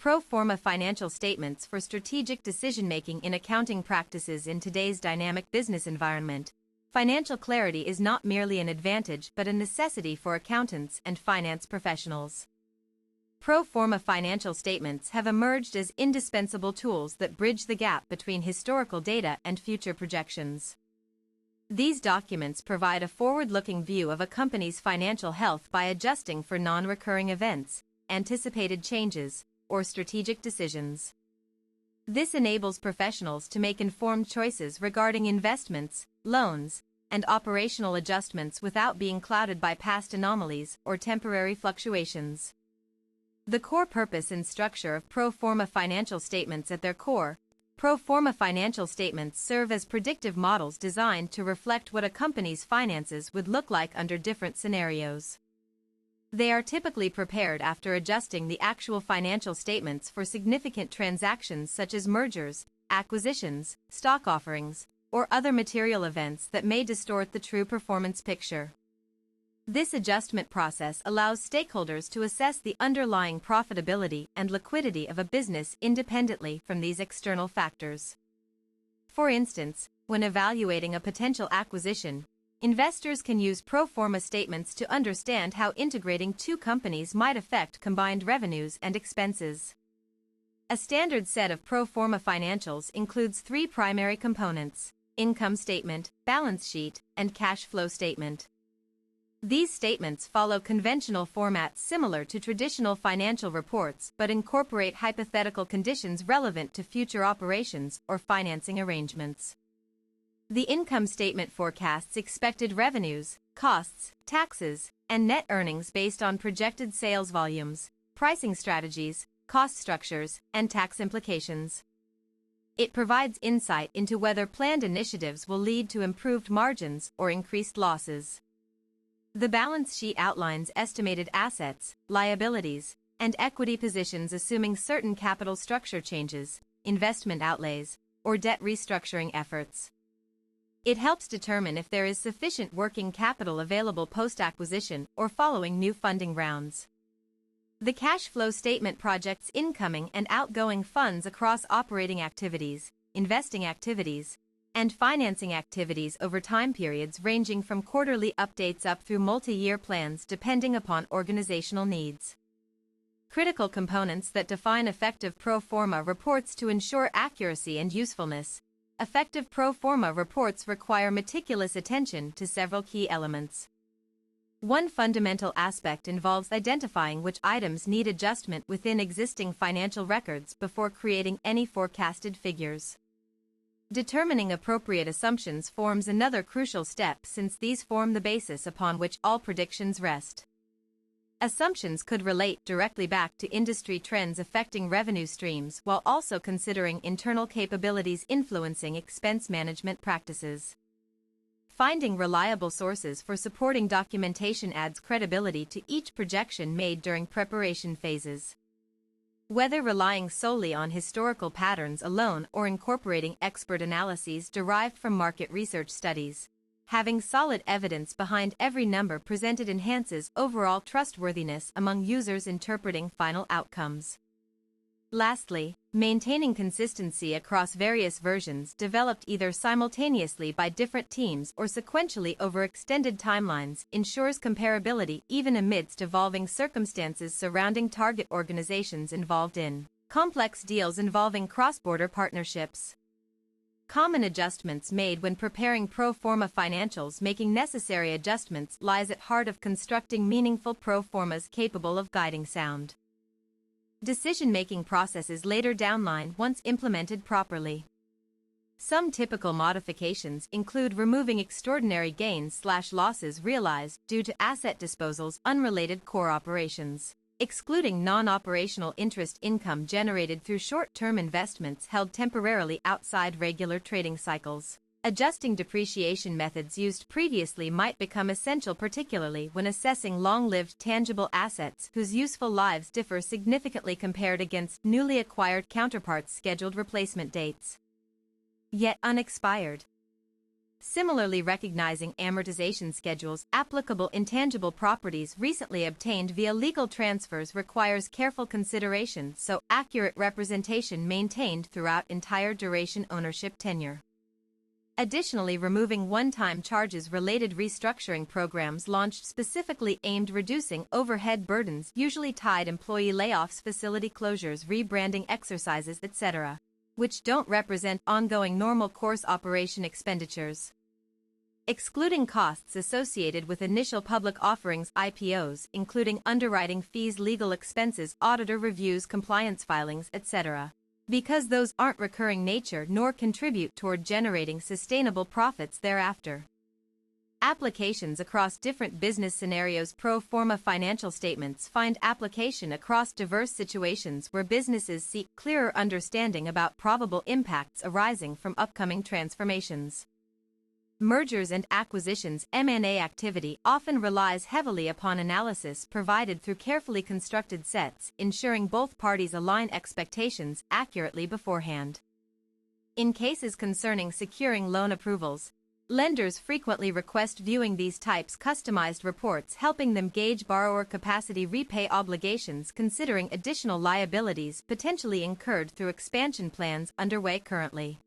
Pro forma financial statements for strategic decision-making in accounting practices in today's dynamic business environment. Financial clarity is not merely an advantage but a necessity for accountants and finance professionals. Pro forma financial statements have emerged as indispensable tools that bridge the gap between historical data and future projections. These documents provide a forward-looking view of a company's financial health by adjusting for non-recurring events, anticipated changes, or strategic decisions. This enables professionals to make informed choices regarding investments, loans, and operational adjustments without being clouded by past anomalies or temporary fluctuations. The core purpose and structure of pro forma financial statements at their core, pro forma financial statements serve as predictive models designed to reflect what a company's finances would look like under different scenarios. They are typically prepared after adjusting the actual financial statements for significant transactions such as mergers, acquisitions, stock offerings, or other material events that may distort the true performance picture. This adjustment process allows stakeholders to assess the underlying profitability and liquidity of a business independently from these external factors. For instance, when evaluating a potential acquisition, investors can use pro forma statements to understand how integrating two companies might affect combined revenues and expenses. A standard set of pro forma financials includes three primary components: income statement, balance sheet, and cash flow statement. These statements follow conventional formats similar to traditional financial reports but incorporate hypothetical conditions relevant to future operations or financing arrangements. The income statement forecasts expected revenues, costs, taxes, and net earnings based on projected sales volumes, pricing strategies, cost structures, and tax implications. It provides insight into whether planned initiatives will lead to improved margins or increased losses. The balance sheet outlines estimated assets, liabilities, and equity positions assuming certain capital structure changes, investment outlays, or debt restructuring efforts. It helps determine if there is sufficient working capital available post-acquisition or following new funding rounds. The cash flow statement projects incoming and outgoing funds across operating activities, investing activities, and financing activities over time periods ranging from quarterly updates up through multi-year plans depending upon organizational needs. Critical components that define effective pro forma reports to ensure accuracy and usefulness. Effective pro forma reports require meticulous attention to several key elements. One fundamental aspect involves identifying which items need adjustment within existing financial records before creating any forecasted figures. Determining appropriate assumptions forms another crucial step since these form the basis upon which all predictions rest. Assumptions could relate directly back to industry trends affecting revenue streams while also considering internal capabilities influencing expense management practices. Finding reliable sources for supporting documentation adds credibility to each projection made during preparation phases. Whether relying solely on historical patterns alone or incorporating expert analyses derived from market research studies, having solid evidence behind every number presented enhances overall trustworthiness among users interpreting final outcomes. Lastly, maintaining consistency across various versions developed either simultaneously by different teams or sequentially over extended timelines ensures comparability even amidst evolving circumstances surrounding target organizations involved in complex deals involving cross-border partnerships. Common adjustments made when preparing pro forma financials. Making necessary adjustments lies at heart of constructing meaningful pro formas capable of guiding sound decision-making processes later downline once implemented properly. Some typical modifications include removing extraordinary gains/losses realized due to asset disposals unrelated core operations, excluding non-operational interest income generated through short-term investments held temporarily outside regular trading cycles. Adjusting depreciation methods used previously might become essential, particularly when assessing long-lived tangible assets whose useful lives differ significantly compared against newly acquired counterparts' scheduled replacement dates. Yet unexpired. Similarly, recognizing amortization schedules applicable intangible properties recently obtained via legal transfers requires careful consideration so accurate representation maintained throughout entire duration ownership tenure. Additionally, removing one-time charges related restructuring programs launched specifically aimed reducing overhead burdens usually tied employee layoffs, facility closures, rebranding exercises, etc., which don't represent ongoing normal course operation expenditures. Excluding costs associated with initial public offerings (IPOs), including underwriting fees, legal expenses, auditor reviews, compliance filings, etc., because those aren't recurring nature nor contribute toward generating sustainable profits thereafter. Applications across different business scenarios. Pro forma financial statements find application across diverse situations where businesses seek clearer understanding about probable impacts arising from upcoming transformations. Mergers and acquisitions (M&A) activity often relies heavily upon analysis provided through carefully constructed sets, ensuring both parties align expectations accurately beforehand. In cases concerning securing loan approvals, lenders frequently request viewing these types customized reports, helping them gauge borrower capacity, repay obligations, considering additional liabilities potentially incurred through expansion plans underway currently.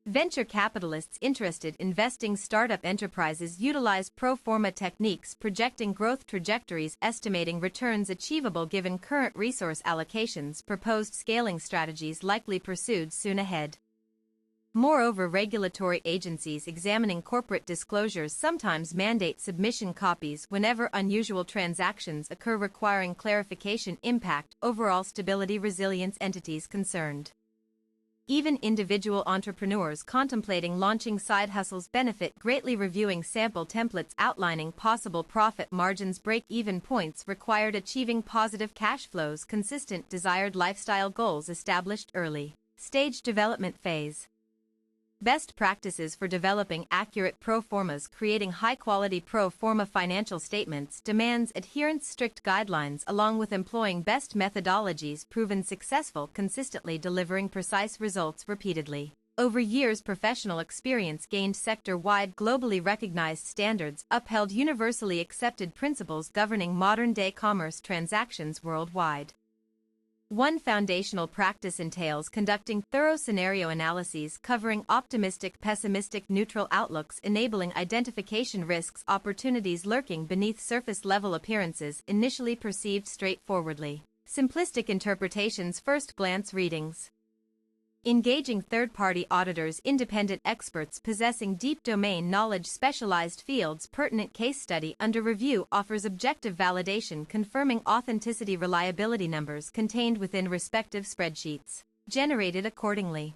Venture capitalists interested in investing startup enterprises utilize pro forma techniques, projecting growth trajectories, estimating returns achievable given current resource allocations, proposed scaling strategies likely pursued soon ahead. Moreover, regulatory agencies examining corporate disclosures sometimes mandate submission copies whenever unusual transactions occur requiring clarification, impact, overall stability, resilience, entities concerned. Even individual entrepreneurs contemplating launching side hustles benefit greatly. Reviewing sample templates outlining possible profit margins, break-even points required, achieving positive cash flows, consistent desired lifestyle goals established early stage development phase. Best practices for developing accurate pro formas. Creating high-quality pro forma financial statements demands adherence to strict guidelines along with employing best methodologies proven successful, consistently delivering precise results repeatedly. Over years, professional experience gained sector-wide, globally recognized standards, upheld universally accepted principles governing modern-day commerce transactions worldwide. One foundational practice entails conducting thorough scenario analyses covering optimistic, pessimistic, neutral outlooks, enabling identification risks, opportunities lurking beneath surface-level appearances initially perceived straightforwardly. Simplistic interpretations, first-glance readings. Engaging third-party auditors, independent experts possessing deep domain knowledge, specialized fields, pertinent case study under review offers objective validation confirming authenticity, reliability, numbers contained within respective spreadsheets, generated accordingly.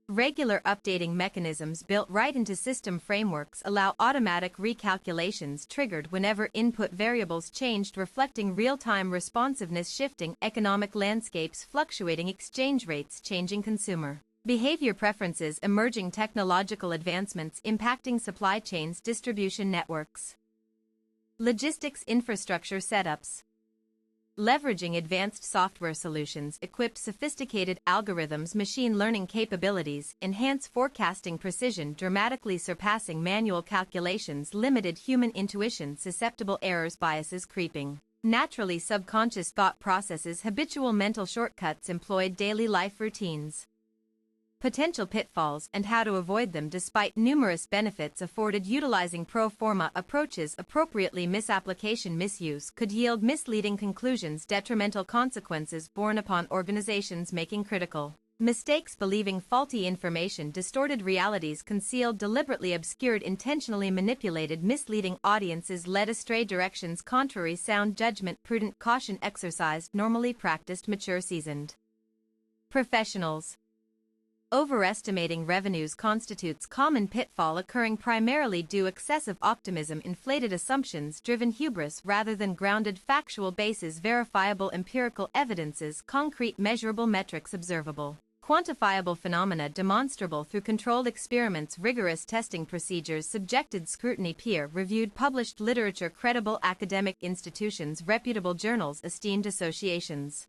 Regular updating mechanisms built right into system frameworks allow automatic recalculations triggered whenever input variables changed, reflecting real-time responsiveness, shifting economic landscapes, fluctuating exchange rates, changing consumer behavior preferences, emerging technological advancements impacting supply chains, distribution networks, logistics infrastructure setups. Leveraging advanced software solutions equipped sophisticated algorithms, machine learning capabilities, enhance forecasting precision, dramatically surpassing manual calculations, limited human intuition, susceptible errors, biases creeping naturally, subconscious thought processes, habitual mental shortcuts employed, daily life routines. Potential pitfalls and how to avoid them. Despite numerous benefits afforded utilizing pro forma approaches appropriately, misapplication, misuse could yield misleading conclusions, detrimental consequences borne upon organizations making critical mistakes, believing faulty information, distorted realities, concealed, deliberately obscured, intentionally manipulated, misleading audiences, led astray directions, contrary sound judgment, prudent caution exercised, normally practiced, mature, seasoned professionals. Overestimating revenues constitutes common pitfall occurring primarily due excessive optimism, inflated assumptions, driven hubris rather than grounded factual bases, verifiable empirical evidences, concrete measurable metrics, observable, quantifiable phenomena demonstrable through controlled experiments, rigorous testing procedures, subjected scrutiny, peer-reviewed published literature, credible academic institutions, reputable journals, esteemed associations.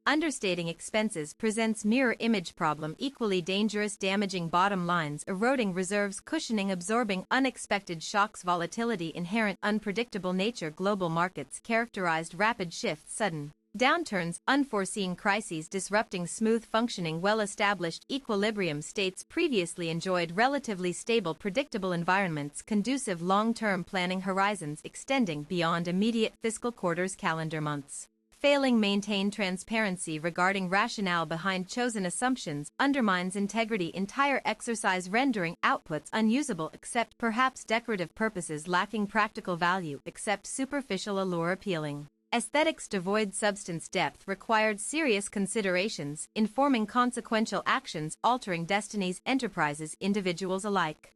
Understating expenses presents mirror image problem, equally dangerous, damaging bottom lines, eroding reserves, cushioning, absorbing unexpected shocks, volatility, inherent unpredictable nature. Global markets characterized rapid shifts, sudden downturns, unforeseen crises disrupting smooth functioning. Well-established equilibrium states previously enjoyed relatively stable, predictable environments, conducive long-term planning horizons extending beyond immediate fiscal quarters, calendar months. Failing maintain transparency regarding rationale behind chosen assumptions undermines integrity. Entire exercise rendering outputs unusable except perhaps decorative purposes, lacking practical value except superficial allure appealing. Aesthetics devoid substance depth required serious considerations, informing consequential actions, altering destinies, enterprises, individuals alike.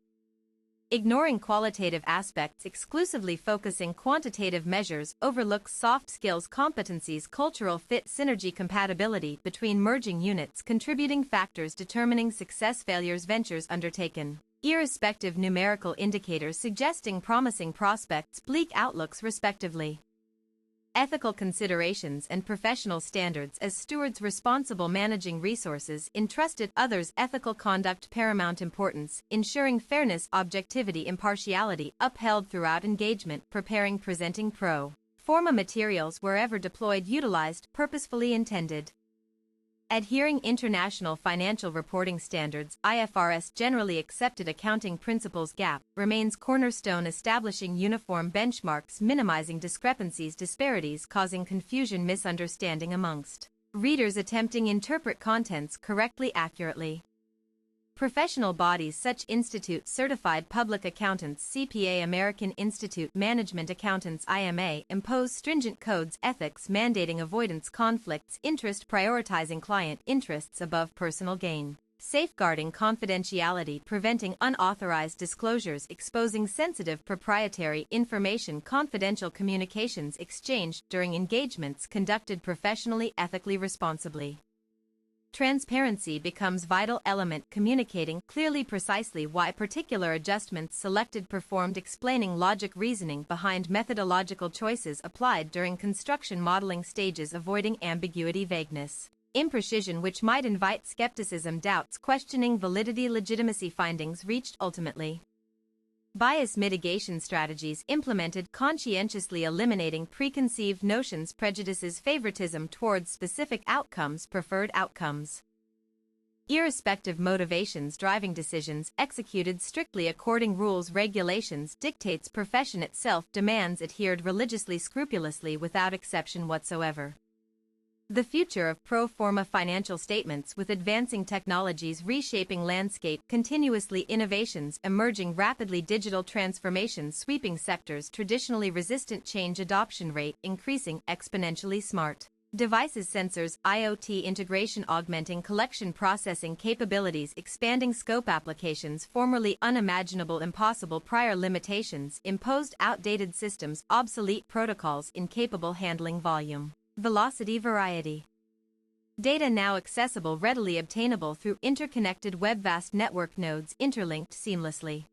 Ignoring qualitative aspects, exclusively focusing quantitative measures, overlooks soft skills, competencies, cultural fit, synergy, compatibility between merging units, contributing factors determining success, failures, ventures undertaken. Irrespective numerical indicators suggesting promising prospects, bleak outlooks respectively. Ethical considerations and professional standards as stewards responsible managing resources entrusted others. Ethical conduct paramount importance, ensuring fairness, objectivity, impartiality upheld throughout engagement. Preparing, presenting pro forma materials wherever deployed, utilized, purposefully intended. Adhering international financial reporting standards, IFRS generally accepted accounting principles. GAAP remains cornerstone, establishing uniform benchmarks, minimizing discrepancies, disparities, causing confusion, misunderstanding amongst readers attempting interpret contents correctly, accurately. Professional bodies such Institute Certified Public Accountants CPA, American Institute Management Accountants IMA impose stringent codes, ethics mandating avoidance, conflicts, interest, prioritizing client interests above personal gain, safeguarding confidentiality, preventing unauthorized disclosures, exposing sensitive proprietary information, confidential communications exchanged during engagements conducted professionally, ethically, responsibly. Transparency becomes vital element, communicating clearly, precisely why particular adjustments selected, performed, explaining logic, reasoning behind methodological choices applied during construction, modeling stages, avoiding ambiguity, vagueness, imprecision which might invite skepticism, doubts, questioning validity, legitimacy, findings reached ultimately. Bias mitigation strategies implemented, conscientiously eliminating preconceived notions, prejudices, favoritism towards specific outcomes, preferred outcomes. Irrespective motivations driving decisions, executed strictly according rules, regulations, dictates. Profession itself demands adhered religiously, scrupulously, without exception whatsoever. The future of pro forma financial statements, with advancing technologies reshaping landscape, continuously innovations emerging rapidly, digital transformations sweeping sectors, traditionally resistant change, adoption rate increasing exponentially, smart devices, sensors, IoT integration augmenting collection processing capabilities, expanding scope, applications formerly unimaginable, impossible, prior limitations imposed, outdated systems, obsolete protocols incapable handling volume, velocity, variety. Data now accessible, readily obtainable through interconnected web, vast network nodes interlinked seamlessly.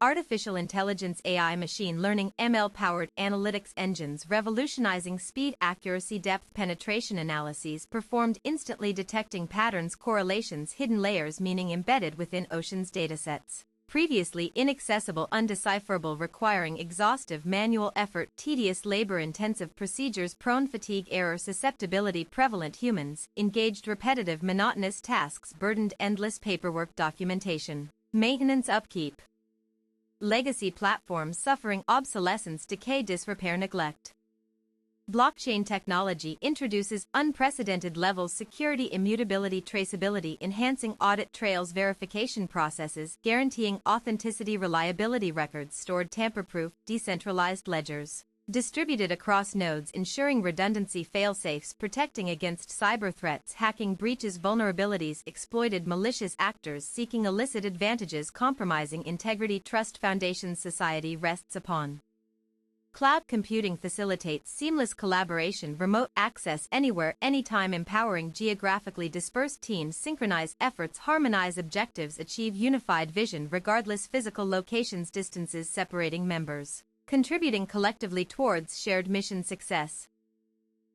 Artificial intelligence, AI, machine learning, ML-powered analytics engines revolutionizing speed, accuracy, depth, penetration analyses performed instantly, detecting patterns, correlations, hidden layers, meaning embedded within oceans datasets. Previously inaccessible, undecipherable, requiring exhaustive manual effort, tedious, labor-intensive procedures, prone fatigue, error susceptibility, prevalent. Humans engaged repetitive, monotonous tasks, burdened endless paperwork, documentation, maintenance, upkeep. Legacy platforms suffering obsolescence, decay, disrepair, neglect. Blockchain technology introduces unprecedented levels, security, immutability, traceability, enhancing audit trails, verification processes, guaranteeing authenticity, reliability, records stored tamper-proof, decentralized ledgers, distributed across nodes, ensuring redundancy, fail-safes, protecting against cyber threats, hacking, breaches, vulnerabilities, exploited, malicious actors seeking illicit advantages, compromising integrity, trust. Foundations society rests upon. Cloud computing facilitates seamless collaboration, remote access anywhere, anytime, empowering geographically dispersed teams, synchronize efforts, harmonize objectives, achieve unified vision regardless physical locations, distances separating members, contributing collectively towards shared mission success.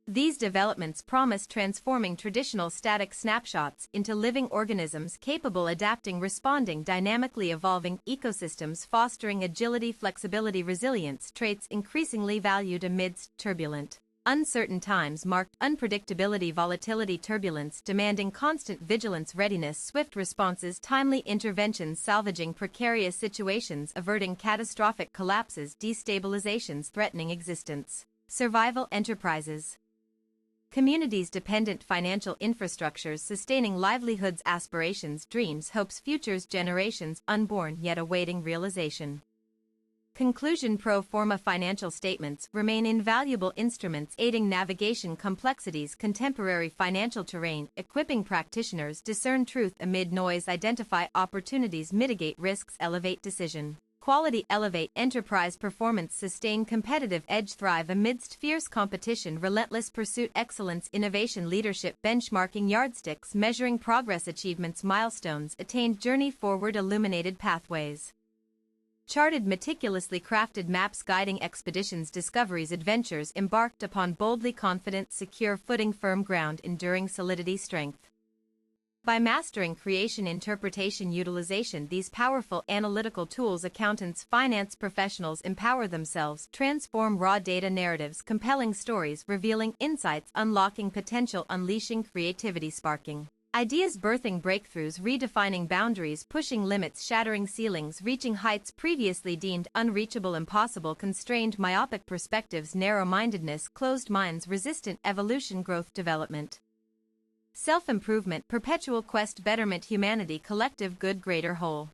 These developments promise transforming traditional static snapshots into living organisms capable adapting, responding dynamically evolving ecosystems, fostering agility, flexibility, resilience, traits increasingly valued amidst turbulent, uncertain times marked unpredictability, volatility, turbulence, demanding constant vigilance, readiness, swift responses, timely interventions, salvaging precarious situations, averting catastrophic collapses, destabilizations threatening existence, survival, enterprises, communities, dependent financial infrastructures, sustaining livelihoods, aspirations, dreams, hopes, futures, generations, unborn yet awaiting realization. Conclusion: Pro forma financial statements remain invaluable instruments aiding navigation complexities, contemporary financial terrain, equipping practitioners discern truth amid noise, identify opportunities, mitigate risks, elevate decision quality, elevate enterprise performance, sustain competitive edge, thrive amidst fierce competition, relentless pursuit, excellence, innovation, leadership, benchmarking, yardsticks, measuring progress, achievements, milestones attained, journey forward, illuminated pathways, charted, meticulously crafted maps, guiding expeditions, discoveries, adventures embarked upon, boldly confident, secure footing, firm ground, enduring solidity, strength. By mastering creation, interpretation, utilization, these powerful analytical tools, accountants, finance professionals empower themselves, transform raw data narratives, compelling stories, revealing insights, unlocking potential, unleashing creativity, sparking ideas, birthing breakthroughs, redefining boundaries, pushing limits, shattering ceilings, reaching heights previously deemed unreachable, impossible, constrained, myopic perspectives, narrow-mindedness, closed minds, resistant, evolution, growth, development, self-improvement, perpetual quest, betterment, humanity, collective good, greater whole.